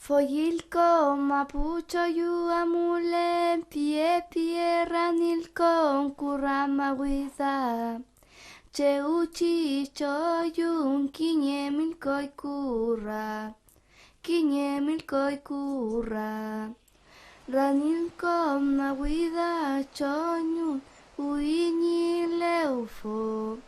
Foyilko mapucho yu amule pie ranilko kuramaguida. Cheuchi choyun kiñemilkoy kura. Ranilko maguida choñun uiñi leufo.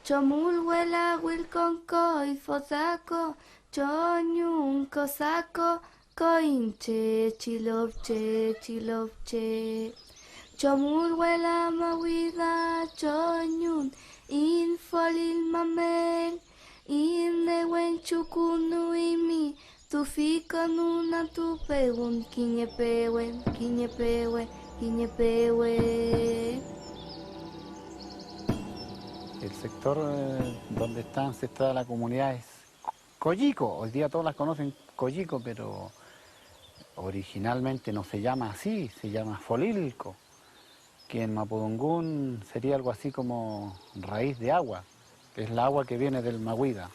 Chomulhuela wilconco y fosako, choñun cosako, coinche, chilovche. Chomulhuela mahuida, choñun, infolil mamel, innewen chukunuimi, tufiko nuna tupegun, quiñepewe. El sector donde está ancestrada la comunidad es Coyico. Hoy día todos las conocen Coyico, pero originalmente no se llama así, se llama Folilco, que en Mapudungún sería algo así como raíz de agua, que es la agua que viene del Mahuida,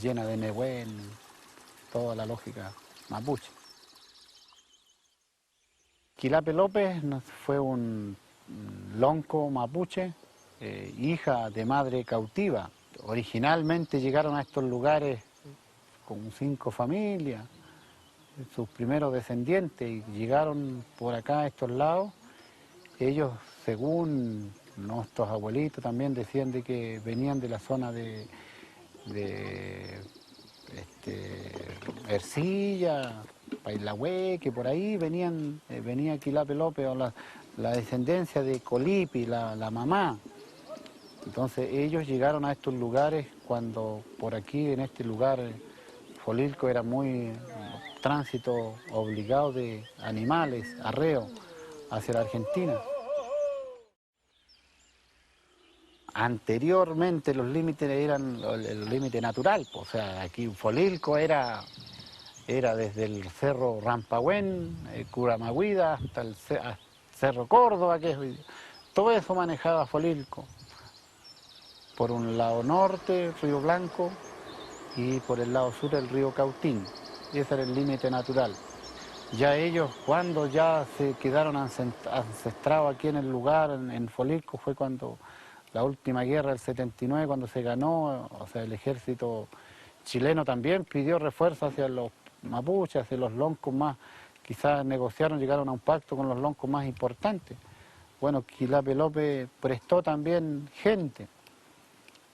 llena de Nehuen, toda la lógica mapuche. Quilape López fue un lonco mapuche, hija de madre cautiva. Originalmente llegaron a estos lugares con 5 familias, sus primeros descendientes, y llegaron por acá a estos lados. Ellos, según nuestros abuelitos, también decían de que venían de la zona de Ercilla, Pailahue, que por ahí venía Quilape López, o la descendencia de Colipi, la mamá. Entonces ellos llegaron a estos lugares cuando por aquí, en este lugar, Folilco era muy tránsito obligado de animales, arreo, hacia la Argentina. Anteriormente los límites eran el límite natural, o sea, aquí Folilco era desde el cerro Rampahuen, Curamahuida, hasta el cerro Córdoba, todo eso manejaba Folilco. Por un lado norte, Río Blanco, y por el lado sur, el río Cautín. Ese era el límite natural. Ya ellos, cuando ya se quedaron ancestrados aquí en el lugar, en Folilco, fue cuando la última guerra del 79, cuando se ganó, o sea, el ejército chileno también pidió refuerzo hacia los mapuches, hacia los loncos más, quizás negociaron, llegaron a un pacto con los loncos más importantes. Bueno, Quilape López prestó también gente.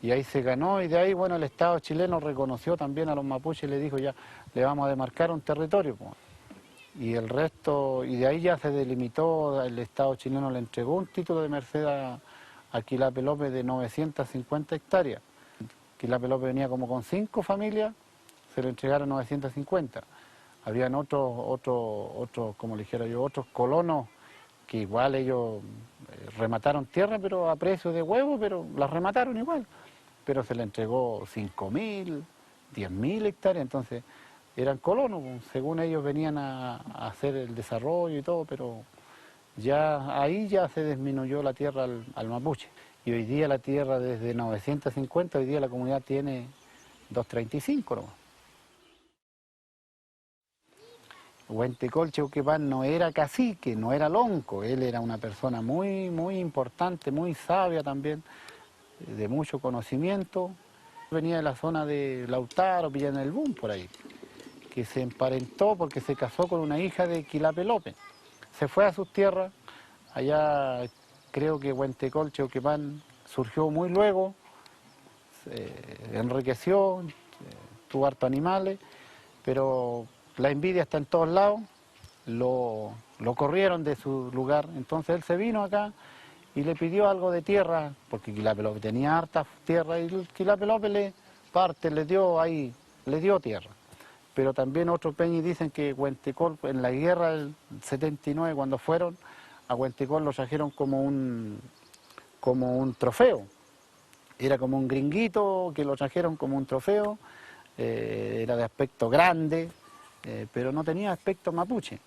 Y ahí se ganó, y de ahí, bueno, el Estado chileno reconoció también a los mapuches y le dijo ya, le vamos a demarcar un territorio. Pues. Y el resto, y de ahí ya se delimitó, el Estado chileno le entregó un título de merced a Quilape López de 950 hectáreas. Quilape López venía como con 5 familias, se le entregaron 950. Habían otros, como le dijera yo, otros colonos que igual ellos remataron tierra, pero a precio de huevo, pero las remataron igual. Pero se le entregó 5.000, 10.000 hectáreas, entonces eran colonos, según ellos venían a hacer el desarrollo y todo, pero ya ahí ya se disminuyó la tierra al mapuche. Y hoy día la tierra desde 950, hoy día la comunidad tiene 235 nomás. Huentecol Cheuquepán no era cacique, no era lonco, él era una persona muy, muy importante, muy sabia también, de mucho conocimiento. Venía de la zona de Lautaro, Villan del Boom, por ahí, que se emparentó porque se casó con una hija de Quilape López. Se fue a sus tierras, allá creo que Huentecol Cheuquepán surgió muy luego, se enriqueció, tuvo hartos animales, pero la envidia está en todos lados, lo corrieron de su lugar, entonces él se vino acá y le pidió algo de tierra, porque Quilape López tenía harta tierra y Quilape López le dio tierra. Pero también otros peñis dicen que Huentecol, en la guerra del 79, cuando fueron, a Huentecol lo trajeron como un trofeo. Era como un gringuito que lo trajeron como un trofeo, era de aspecto grande, pero no tenía aspecto mapuche.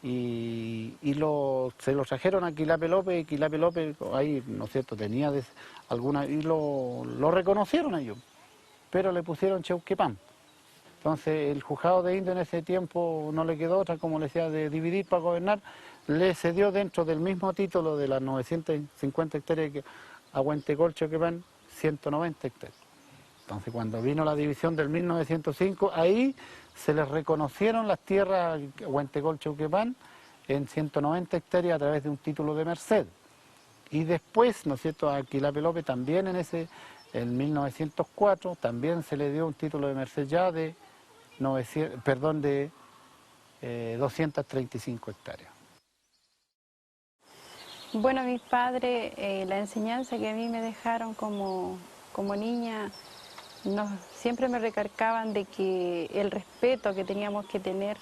Y se lo trajeron a Quilape López, y Quilape López ahí, ¿no es cierto?, tenía alguna, y lo reconocieron ellos, pero le pusieron Cheuquepán. Entonces el juzgado de Indio en ese tiempo no le quedó otra, como le decía, de dividir para gobernar, le cedió dentro del mismo título de las 950 hectáreas a Huentecolcho que van 190 hectáreas. Entonces cuando vino la división del 1905, ahí se les reconocieron las tierras a Huentecolcho que van en 190 hectáreas a través de un título de merced. Y después, ¿no es cierto?, a Quilapé López también en 1904, también se le dio un título de merced ya de 235 hectáreas. Bueno, mis padres, la enseñanza que a mí me dejaron como niña, siempre me recalcaban de que el respeto que teníamos que tener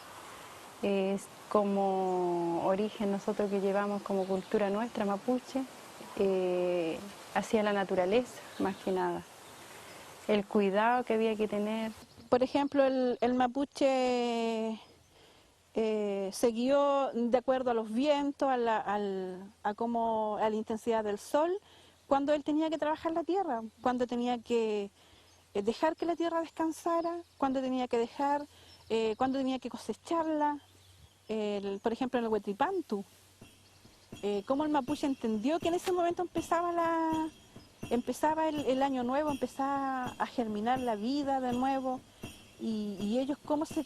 como origen nosotros que llevamos como cultura nuestra, mapuche, hacia la naturaleza, más que nada. El cuidado que había que tener. Por ejemplo, el mapuche se guió de acuerdo a los vientos, a la intensidad del sol, cuando él tenía que trabajar la tierra, cuando tenía que dejar que la tierra descansara, cuando tenía que cosecharla, por ejemplo en el Huetripantu. Cómo el mapuche entendió que en ese momento empezaba el año nuevo, empezaba a germinar la vida de nuevo, y ellos cómo se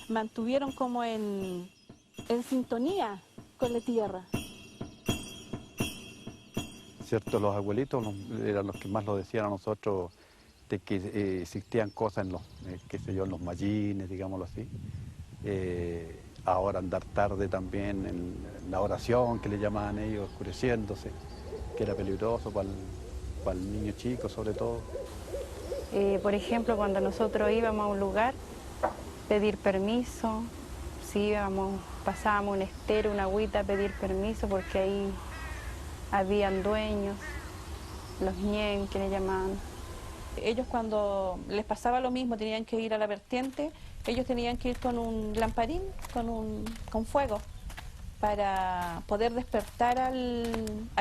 mantuvieron como en sintonía con la tierra. Cierto, los abuelitos eran los que más lo decían a nosotros, de que existían cosas en los, qué sé yo, en los mallines, digámoslo así. Ahora andar tarde también en la oración, que le llamaban ellos, oscureciéndose, que era peligroso para el niño chico sobre todo. Por ejemplo, cuando nosotros íbamos a un lugar, pedir permiso, si pasábamos un estero, una agüita, pedir permiso, porque ahí habían dueños, los ñen, que le llamaban. Ellos cuando les pasaba lo mismo, tenían que ir a la vertiente, ellos tenían que ir con un lamparín, con fuego, para poder despertar al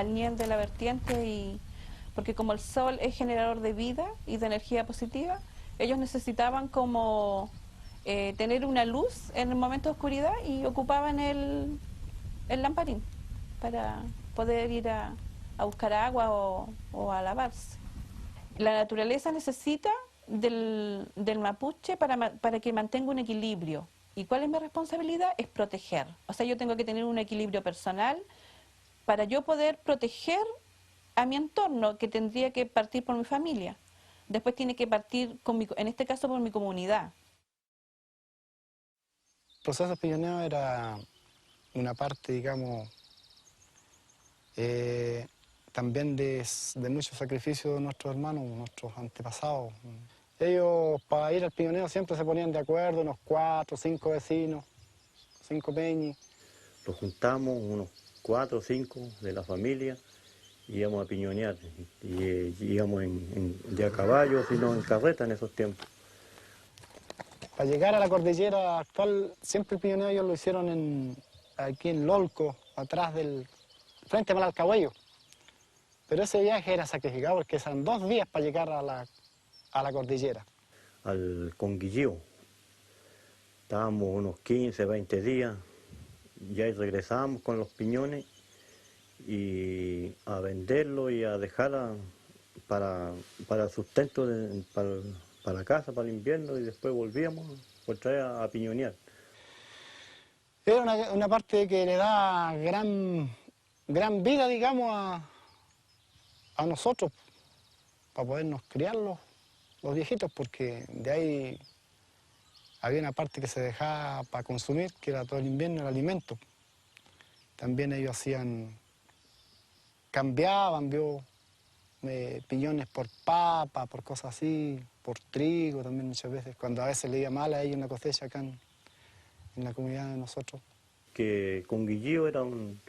ñen de la vertiente, porque como el sol es generador de vida y de energía positiva, ellos necesitaban como tener una luz en el momento de oscuridad y ocupaban el lamparín para poder ir a buscar agua o a lavarse. La naturaleza necesita del mapuche para que mantenga un equilibrio. ¿Y cuál es mi responsabilidad? Es proteger. O sea, yo tengo que tener un equilibrio personal para yo poder proteger a mi entorno, que tendría que partir por mi familia. Después tiene que partir, en este caso, por mi comunidad. El proceso pionero era una parte, digamos, también de mucho sacrificio de nuestros hermanos, nuestros antepasados. Ellos, para ir al pionero, siempre se ponían de acuerdo, unos 4 o 5 vecinos, 5 peñis. Los juntamos, unos 4 o 5 de la familia, y íbamos a piñonear. Y íbamos ya a caballo, sino en carreta en esos tiempos. Para llegar a la cordillera actual, siempre el piñoneo ellos lo hicieron aquí en Lolco, atrás frente a Malalcahuello. Pero ese viaje era sacrificado porque eran 2 días para llegar a la cordillera. Al Conguillío. Estábamos unos 15, 20 días, y ahí regresábamos con los piñones y a venderlo y a dejar para el sustento para la casa, para el invierno, y después volvíamos otra vez a piñonear. Era una parte que le da gran vida, digamos, a nosotros, para podernos criar los viejitos, porque de ahí había una parte que se dejaba para consumir, que era todo el invierno el alimento. También ellos cambiaban, piñones por papa, por cosas así, por trigo también muchas veces, cuando a veces le iba mal a ellos una cosecha acá en la comunidad de nosotros. Que Conguillío era un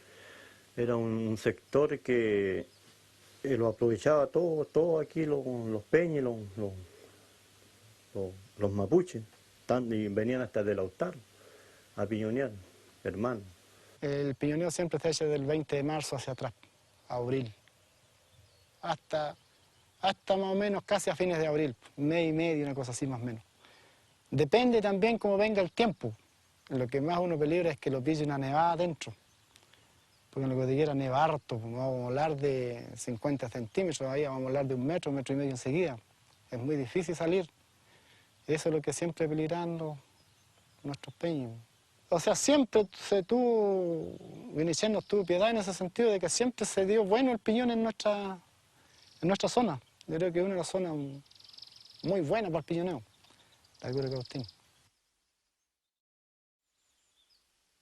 sector que lo aprovechaba todo aquí, los peñas, los mapuches, y venían hasta del Lautaro a piñonear, hermano. El piñoneo siempre se hace del 20 de marzo hacia atrás, a abril, hasta más o menos casi a fines de abril, mes y medio, una cosa así más o menos. Depende también cómo venga el tiempo. Lo que más uno peligra es que lo pille una nevada adentro. Porque en la cordillera neva harto, pues no vamos a hablar de 50 centímetros, ahí vamos a hablar de 1 metro, 1,5 metros enseguida. Es muy difícil salir. Eso es lo que siempre peligrando nuestros peños. O sea, siempre se tuvo, Vinichenos tuvo piedad en ese sentido de que siempre se dio bueno el piñón en nuestra zona. Yo creo que es una de las zonas muy buena para el piñoneo, la Cura Cautín.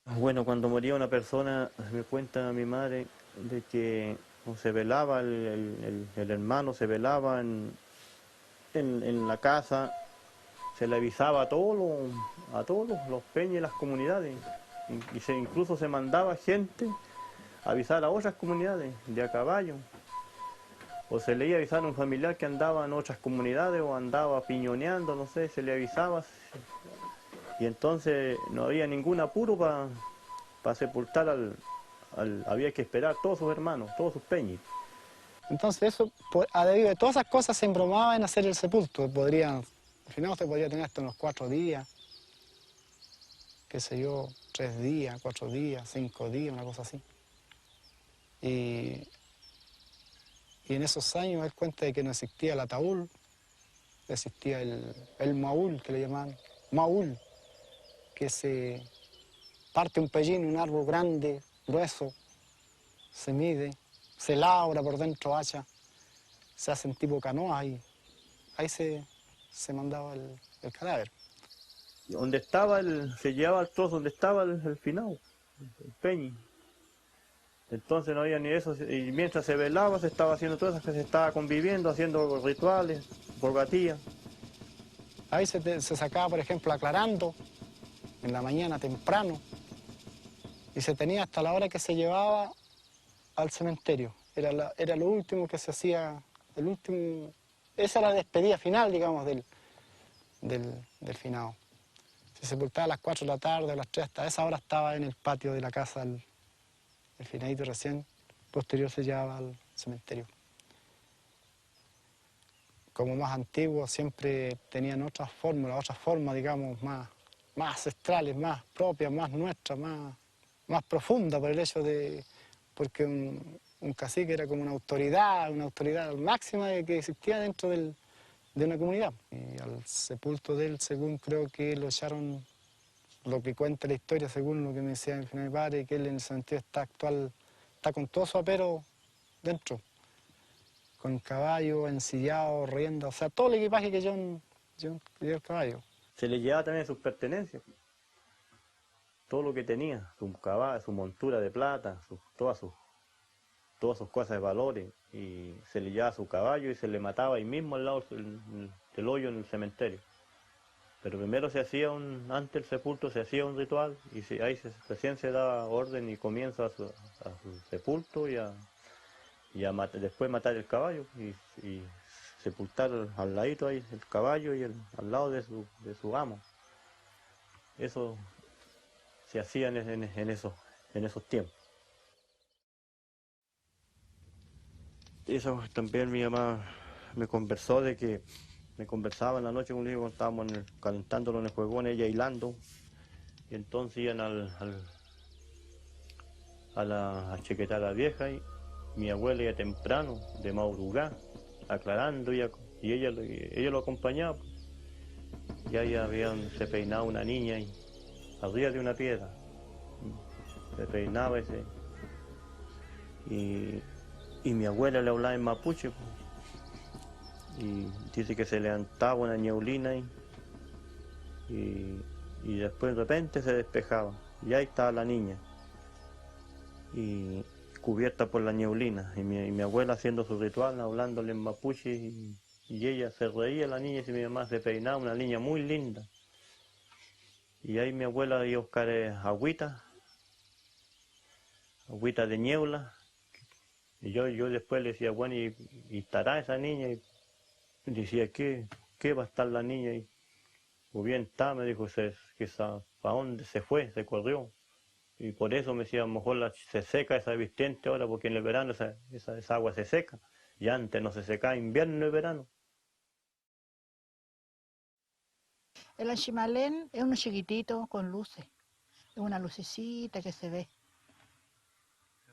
Bueno, cuando moría una persona, me cuenta mi madre de que se velaba el hermano, se velaba en la casa, se le avisaba a todos los peñas y las comunidades, y incluso se mandaba gente a avisar a otras comunidades de a caballo, o se le iba a avisar a un familiar que andaba en otras comunidades o andaba piñoneando, no sé, se le avisaba, y entonces no había ningún apuro para sepultar había que esperar todos sus hermanos, todos sus peñis. Entonces eso, debido a todas esas cosas, se embromaba en hacer el sepulto. Al final se podría tener hasta unos 4 días, qué sé yo, 3 días, 4 días, 5 días, una cosa así. Y en esos años él cuenta de que no existía el ataúd, existía el maúl, que le llamaban maúl, que se parte un pellín, un árbol grande, grueso, se mide, se labra por dentro hacha, se hacen tipo canoas y ahí se mandaba el cadáver. Donde estaba se llevaba el trozo donde estaba el finado, el peñi. Entonces no había ni eso, y mientras se velaba se estaba haciendo todo eso, que se estaba conviviendo, haciendo rituales, borgatías. Ahí se sacaba, por ejemplo, aclarando, en la mañana temprano, y se tenía hasta la hora que se llevaba al cementerio. Era lo último que se hacía, esa era la despedida final, digamos, del finado. Se sepultaba a las 4 de la tarde, a las 3, hasta esa hora estaba en el patio de la casa el finadito recién, posterior se llevaba al cementerio. Como más antiguos siempre tenían otras formas, digamos, más ancestrales, más propias, más nuestras, más profundas por el hecho porque un cacique era como una autoridad máxima que existía dentro de una comunidad. Y al sepulto de él, según creo que lo echaron, lo que cuenta la historia, según lo que me decía mi padre, que él en el cementerio está con todo su apero dentro, con caballo, ensillado, rienda, o sea, todo el equipaje que lleva el caballo. Se le llevaba también sus pertenencias, todo lo que tenía, su caballo, su montura de plata, todas sus cosas de valores, y se le llevaba su caballo y se le mataba ahí mismo al lado del hoyo en el cementerio. Pero primero antes del sepulto se hacía un ritual, y ahí recién se daba orden y comienzo a su sepulto después matar el caballo y sepultar al ladito ahí el caballo y al lado de su amo. Eso se hacía en esos tiempos. Eso también mi mamá me conversó de que me conversaba en la noche conmigo cuando estábamos calentándolo en el juegón, ella hilando, y entonces iban a chequetar a la vieja, y mi abuela iba temprano, de madrugada, aclarando, y ella lo acompañaba. Y ahí se peinaba una niña y arriba de una piedra, se peinaba y mi abuela le hablaba en mapuche, y dice que se levantaba una ñeulina y después de repente se despejaba, y ahí estaba la niña, y cubierta por la ñeulina, y mi abuela haciendo su ritual, hablándole en mapuche, y ella se reía, la niña, y mi mamá se peinaba, una niña muy linda. Y ahí mi abuela iba a buscar agüita de niebla, y yo después le decía, bueno, ¿y estará esa niña? Y decía, ¿qué va a estar la niña? O bien está, me dijo, ¿para dónde se fue? Se corrió. Y por eso me decía, a lo mejor se seca esa vistiente ahora, porque en el verano esa agua se seca. Y antes no se secaba invierno y verano. El anchimalén es uno chiquitito con luces, es una lucecita que se ve.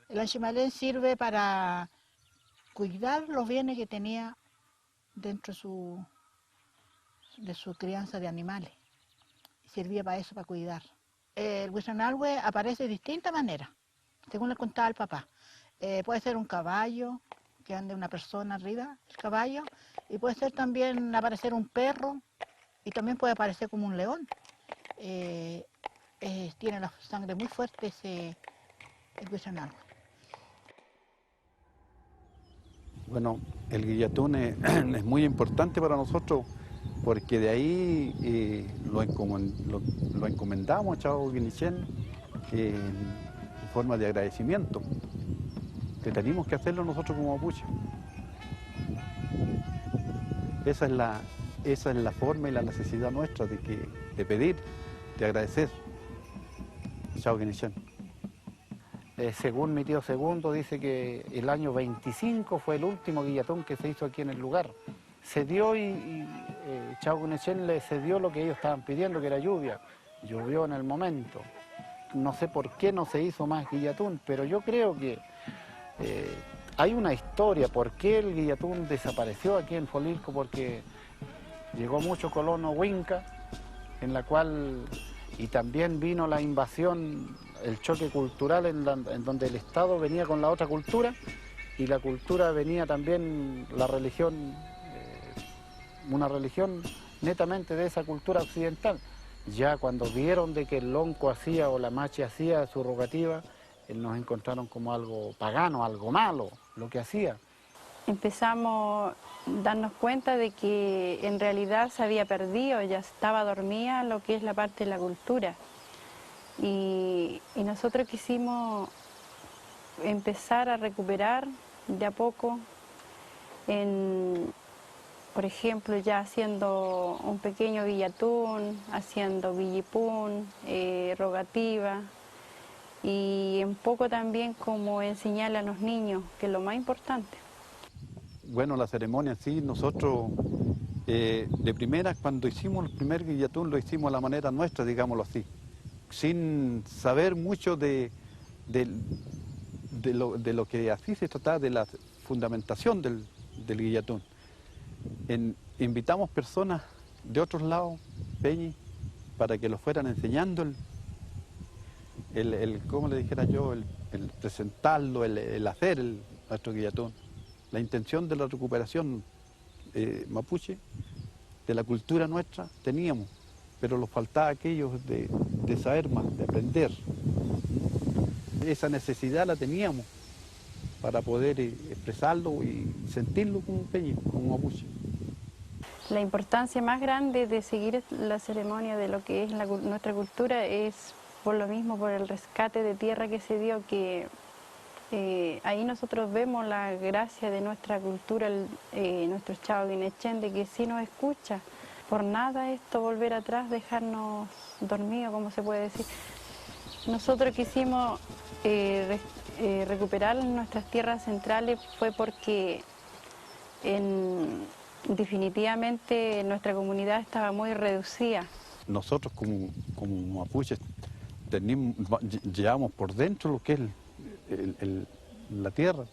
El anchimalén sirve para cuidar los bienes que tenía dentro de su crianza de animales. Servía para eso, para cuidar. El Huizanalwe aparece de distintas maneras, según le contaba el papá. Puede ser un caballo, que ande una persona arriba, el caballo, y puede ser también aparecer un perro, y también puede aparecer como un león. Tiene la sangre muy fuerte el Huizanalwe. Bueno, el guillatún es muy importante para nosotros porque de ahí lo encomendamos a Chavo Guinichén en forma de agradecimiento, que tenemos que hacerlo nosotros como mapuche. Esa es la forma y la necesidad nuestra de pedir, de agradecer a Chavo Guinichén. Según mi tío Segundo, dice que el año 25 fue el último guillatún que se hizo aquí en el lugar. Se dio y Chavo Guinichén le cedió lo que ellos estaban pidiendo, que era lluvia. Llovió en el momento. No sé por qué no se hizo más guillatún, pero yo creo que hay una historia por qué el guillatún desapareció aquí en Folilco, porque llegó mucho colono huinca, en la cual, y también vino la invasión, el choque cultural en donde el Estado venía con la otra cultura y la cultura venía también, la religión, una religión netamente de esa cultura occidental. Ya cuando vieron de que el lonco hacía o la mache hacía su rogativa, nos encontraron como algo pagano, algo malo, lo que hacía. Empezamos a darnos cuenta de que en realidad se había perdido, ya estaba dormida lo que es la parte de la cultura. Y nosotros quisimos empezar a recuperar de a poco, por ejemplo, ya haciendo un pequeño guillatún, haciendo villipún, rogativa, y un poco también como enseñarle a los niños, que es lo más importante. Bueno, la ceremonia en sí, nosotros de primera, cuando hicimos el primer guillatún, lo hicimos a la manera nuestra, digámoslo así, sin saber mucho de lo que así se trataba, de la fundamentación del guillatún. Invitamos personas de otros lados, Peñi, para que lo fueran enseñando, ¿cómo le dijera yo? El presentarlo, el hacer nuestro guillatún. La intención de la recuperación mapuche, de la cultura nuestra, teníamos, pero nos faltaba aquello de saber más, de aprender. Esa necesidad la teníamos para poder expresarlo y sentirlo como peña, como mapuche. La importancia más grande de seguir la ceremonia de lo que es nuestra cultura es por lo mismo, por el rescate de tierra que se dio, que ahí nosotros vemos la gracia de nuestra cultura, nuestro Chavo Guinichén, de que sí nos escucha. Por nada esto volver atrás, dejarnos dormidos, como se puede decir. Nosotros quisimos recuperar nuestras tierras centrales fue porque definitivamente nuestra comunidad estaba muy reducida. Nosotros como mapuches llevamos por dentro lo que es la tierra,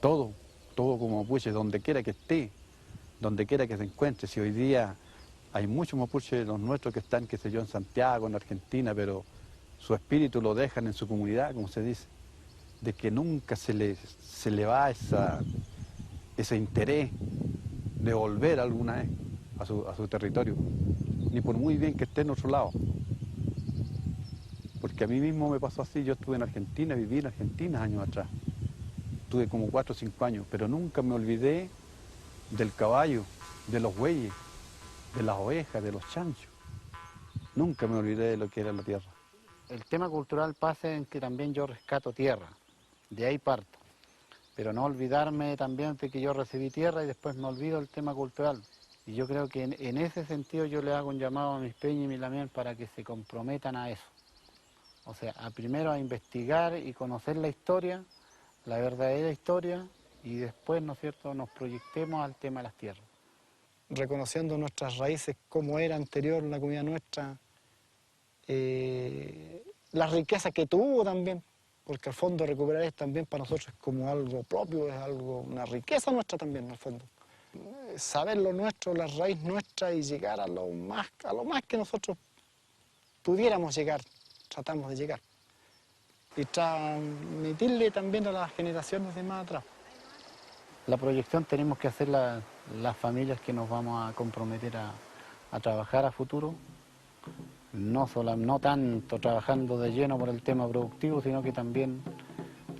todo como mapuches, donde quiera que esté, donde quiera que se encuentre. Si hoy día hay muchos mapuches, los nuestros que están, qué sé yo, en Santiago, en Argentina, pero su espíritu lo dejan en su comunidad, como se dice, de que nunca se le va ese interés de volver alguna vez a su territorio, ni por muy bien que esté en otro lado. Porque a mí mismo me pasó así, yo estuve en Argentina, viví en Argentina años atrás, tuve como 4 o 5 años, pero nunca me olvidé del caballo, de los bueyes, de las ovejas, de los chanchos. Nunca me olvidé de lo que era la tierra. El tema cultural pasa en que también yo rescato tierra, de ahí parto. Pero no olvidarme también de que yo recibí tierra y después me olvido el tema cultural. Y yo creo que en ese sentido yo le hago un llamado a mis peñas y mis lamien para que se comprometan a eso. O sea, primero a investigar y conocer la historia, la verdadera historia, y después, ¿no es cierto?, nos proyectemos al tema de las tierras. reconociendo nuestras raíces, cómo era anterior la comida nuestra, la riqueza que tuvo también, porque al fondo recuperar esto también para nosotros es como algo propio, es algo, una riqueza nuestra también, en el fondo. Saber lo nuestro, la raíz nuestra y llegar a lo más que nosotros pudiéramos llegar, tratamos de llegar. Y transmitirle también a las generaciones de más atrás. La proyección tenemos que hacer las familias que nos vamos a comprometer a trabajar a futuro, no tanto trabajando de lleno por el tema productivo, sino que también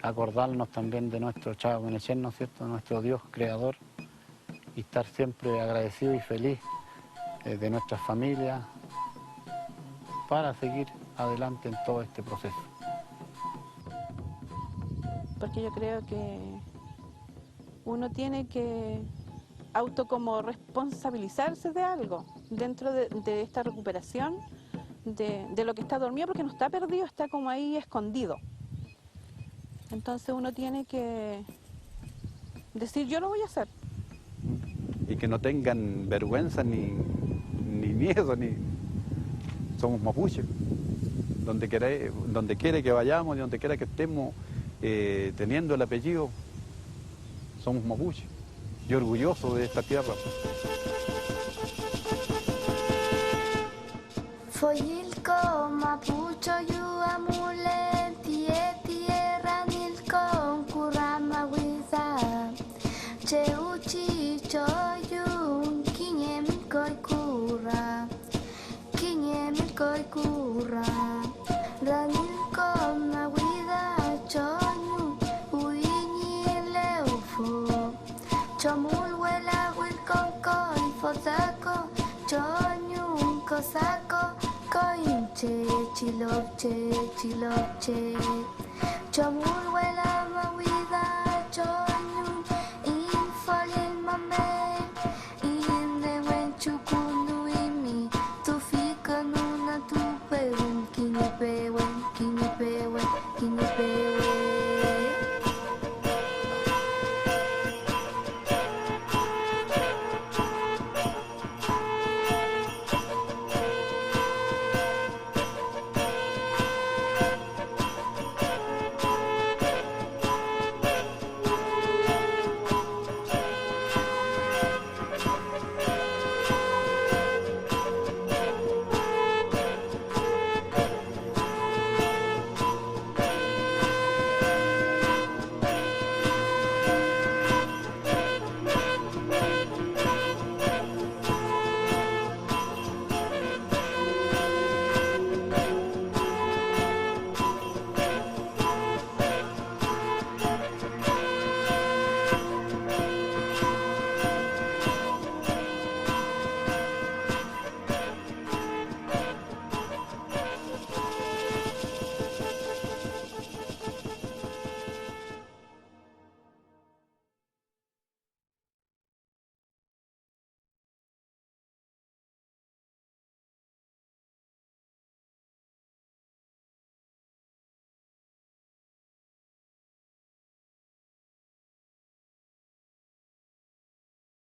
acordarnos también de nuestro Chavo Menechén, ¿no es cierto?, nuestro Dios creador, y estar siempre agradecido y feliz de nuestras familias para seguir adelante en todo este proceso. Porque yo creo que uno tiene que como responsabilizarse de algo dentro de esta recuperación, de lo que está dormido, porque no está perdido, está como ahí escondido. Entonces uno tiene que decir, yo lo voy a hacer. Y que no tengan vergüenza ni miedo, somos mapuches. Donde quiera que vayamos y donde quiera que estemos teniendo el apellido, somos mapuches. Y orgullosos de esta tierra. Foyilco, mapucho, yuamule, tierra, nilcon, curamahuiza, cheuchi, choyun, kiñemil koikura, ranilcon, mahuida, choyun, uiñileufu, chomul, huela, wilconcoi, fosaco, choñun, cosaco, coinche, chiloche, chomul, huela,